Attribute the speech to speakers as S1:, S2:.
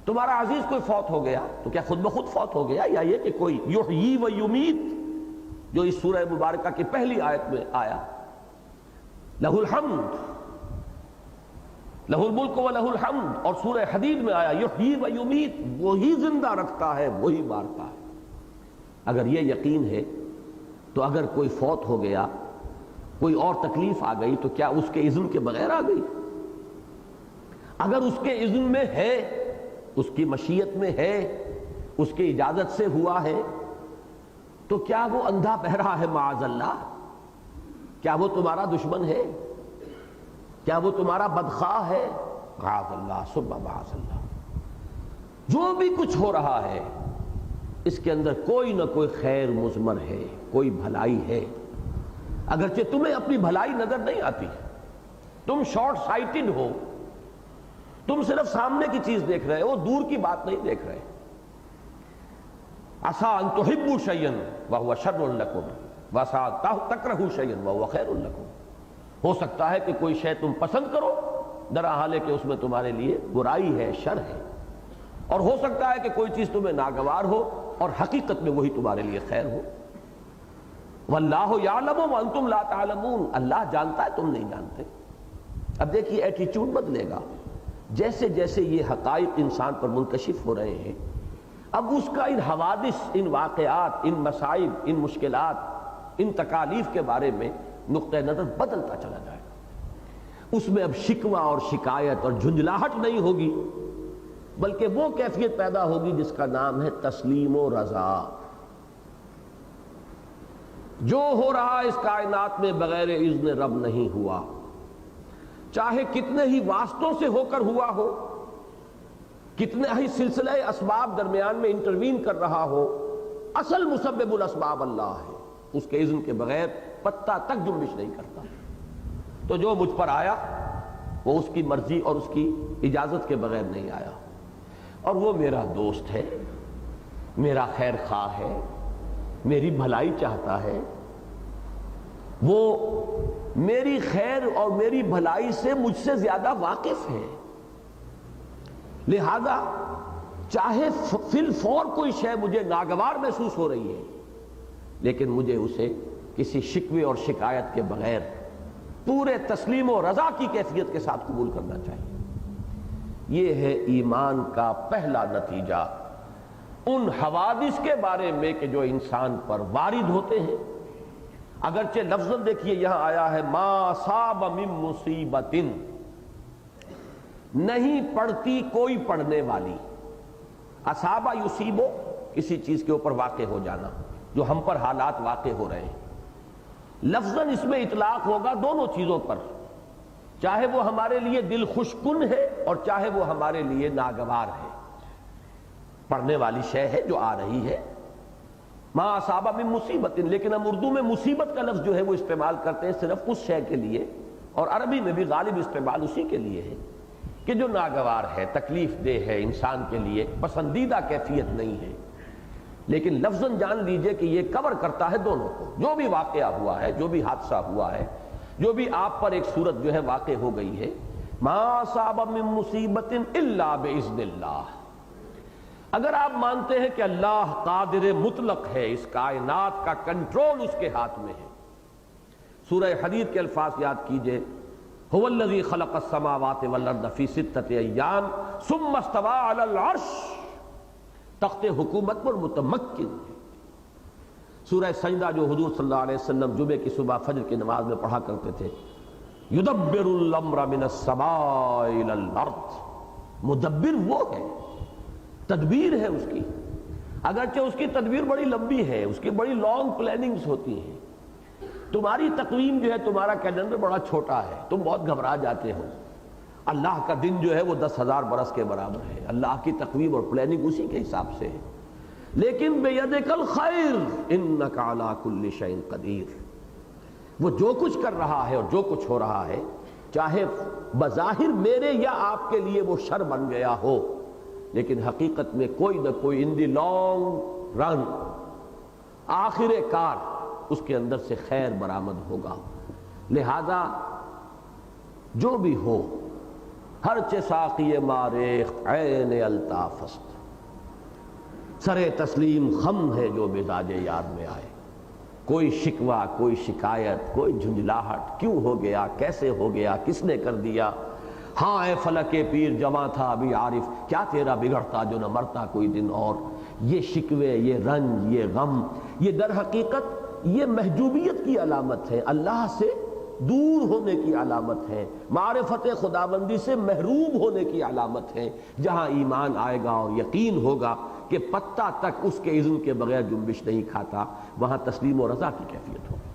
S1: تمہارا عزیز کوئی فوت ہو گیا تو کیا خود بخود فوت ہو گیا، یا یہ کہ کوئی یحیی و یمیت جو اس سورہ مبارکہ کی پہلی آیت میں آیا، لہ الحمد لہ الملک و لہ الحمد، اور سورہ حدید میں آیا یحیی و یمیت، وہی زندہ رکھتا ہے وہی مارتا ہے۔ اگر یہ یقین ہے تو اگر کوئی فوت ہو گیا، کوئی اور تکلیف آ گئی، تو کیا اس کے اذن کے بغیر آ گئی؟ اگر اس کے اذن میں ہے، اس کی مشیت میں ہے، اس کی اجازت سے ہوا ہے، تو کیا وہ اندھا بہرا ہے معاذ اللہ؟ کیا وہ تمہارا دشمن ہے؟ کیا وہ تمہارا بدخواہ ہے؟ معاذ اللہ ثم معاذ اللہ۔ جو بھی کچھ ہو رہا ہے اس کے اندر کوئی نہ کوئی خیر مضمر ہے، کوئی بھلائی ہے، اگرچہ تمہیں اپنی بھلائی نظر نہیں آتی، تم شارٹ سائٹڈ ہو، تم صرف سامنے کی چیز دیکھ رہے ہو، دور کی بات نہیں دیکھ رہے۔ عسیٰ ان تحبوا شیئا وہو شر لکم وعسیٰ تکرہوا شیئا وہو خیر لکم۔ ہو سکتا ہے کہ کوئی شے تم پسند کرو درحال کہ اس میں تمہارے لیے برائی ہے، شر ہے، اور ہو سکتا ہے کہ کوئی چیز تمہیں ناگوار ہو اور حقیقت میں وہی تمہارے لیے خیر ہو۔ واللہ یعلم وانتم لا تعلمون، اللہ جانتا ہے تم نہیں جانتے۔ اب دیکھیے ایٹیچیوڈ بدلے گا، جیسے جیسے یہ حقائق انسان پر منکشف ہو رہے ہیں، اب اس کا ان حوادث، ان واقعات، ان مصائب، ان مشکلات، ان تکالیف کے بارے میں نقطہ نظر بدلتا چلا جائے گا۔ اس میں اب شکوہ اور شکایت اور جھنجھلاہٹ نہیں ہوگی، بلکہ وہ کیفیت پیدا ہوگی جس کا نام ہے تسلیم و رضا۔ جو ہو رہا اس کائنات میں بغیر اذن رب نہیں ہوا، چاہے کتنے ہی واسطوں سے ہو کر ہوا ہو، کتنے ہی سلسلہ اسباب درمیان میں انٹروین کر رہا ہو، اصل مسبب الاسباب اللہ ہے، اس کے اذن کے بغیر پتہ تک جنبش نہیں کرتا۔ تو جو مجھ پر آیا وہ اس کی مرضی اور اس کی اجازت کے بغیر نہیں آیا، اور وہ میرا دوست ہے، میرا خیر خواہ ہے، میری بھلائی چاہتا ہے، وہ میری خیر اور میری بھلائی سے مجھ سے زیادہ واقف ہے، لہذا چاہے فی الفور کوئی شے مجھے ناگوار محسوس ہو رہی ہے، لیکن مجھے اسے کسی شکوے اور شکایت کے بغیر پورے تسلیم و رضا کی کیفیت کے ساتھ قبول کرنا چاہیے۔ یہ ہے ایمان کا پہلا نتیجہ ان حوادث کے بارے میں کہ جو انسان پر وارد ہوتے ہیں۔ اگرچہ لفظاً دیکھیے یہاں آیا ہے ما اصاب من مصیبت، نہیں پڑتی کوئی پڑنے والی، اصابہ یصیبو کسی چیز کے اوپر واقع ہو جانا، جو ہم پر حالات واقع ہو رہے ہیں، لفظاً اس میں اطلاق ہوگا دونوں چیزوں پر، چاہے وہ ہمارے لیے دل خوش کن ہے اور چاہے وہ ہمارے لیے ناگوار ہے، پڑھنے والی شے ہے جو آ رہی ہے، ما اصاب من مصیبت۔ لیکن ہم اردو میں مصیبت کا لفظ جو ہے وہ استعمال کرتے ہیں صرف اس شے کے لیے، اور عربی میں بھی غالب استعمال اسی کے لیے ہے کہ جو ناگوار ہے، تکلیف دہ ہے، انسان کے لیے پسندیدہ کیفیت نہیں ہے۔ لیکن لفظاً جان لیجئے کہ یہ کور کرتا ہے دونوں کو، جو بھی واقعہ ہوا ہے، جو بھی حادثہ ہوا ہے، جو بھی آپ پر ایک صورت جو ہے واقع ہو گئی ہے، ما اصاب من مصیبت الا باذن اللہ۔ اگر آپ مانتے ہیں کہ اللہ قادر مطلق ہے، اس کائنات کا کنٹرول اس کے ہاتھ میں ہے، سورہ حدید کے الفاظ یاد کیجئے، هو الذی خلق السماوات والارض فی ستۃ ایام ثم استوى علی العرش، تخت حکومت پر متمکن ہے۔ سورہ سجدہ جو حضور صلی اللہ علیہ وسلم جمعے کی صبح فجر کی نماز میں پڑھا کرتے تھے، یدبر الامر من السماء الی الارض، مدبر وہ ہے، تدبیر ہے اس کی، اگرچہ اس کی تدبیر بڑی لمبی ہے، اس کی بڑی لانگ پلاننگز ہوتی ہیں۔ تمہاری تقویم جو ہے، تمہارا کیلنڈر بڑا چھوٹا ہے، تم بہت گھبرا جاتے ہو، اللہ کا دن جو ہے وہ 10,000 برس کے برابر ہے، اللہ کی تقویم اور پلاننگ اسی کے حساب سے ہے۔ لیکن بیدک الخیر انک علی کل شیء قدیر، وہ جو کچھ کر رہا ہے اور جو کچھ ہو رہا ہے، چاہے بظاہر میرے یا آپ کے لیے وہ شر بن گیا ہو، لیکن حقیقت میں کوئی نہ کوئی ان دی لانگ رن، آخر کار اس کے اندر سے خیر برآمد ہوگا۔ لہذا جو بھی ہو ہر چے ساقی ماریخ عین الطاف است، سرے تسلیم خم ہے جو مزاج یاد میں آئے۔ کوئی شکوہ، کوئی شکایت، کوئی جھنجھلاہٹ، کیوں ہو گیا، کیسے ہو گیا، کس نے کر دیا؟ ہاں اے فلک پیر جواں تھا ابھی عارف، کیا تیرا بگڑتا جو نہ مرتا کوئی دن اور؟ یہ شکوے، یہ رنج، یہ غم، یہ در حقیقت یہ محجوبیت کی علامت ہے، اللہ سے دور ہونے کی علامت ہے، معرفت خداوندی سے محروم ہونے کی علامت ہے۔ جہاں ایمان آئے گا اور یقین ہوگا کہ پتہ تک اس کے اذن کے بغیر جنبش نہیں کھاتا، وہاں تسلیم و رضا کی کیفیت ہوگی۔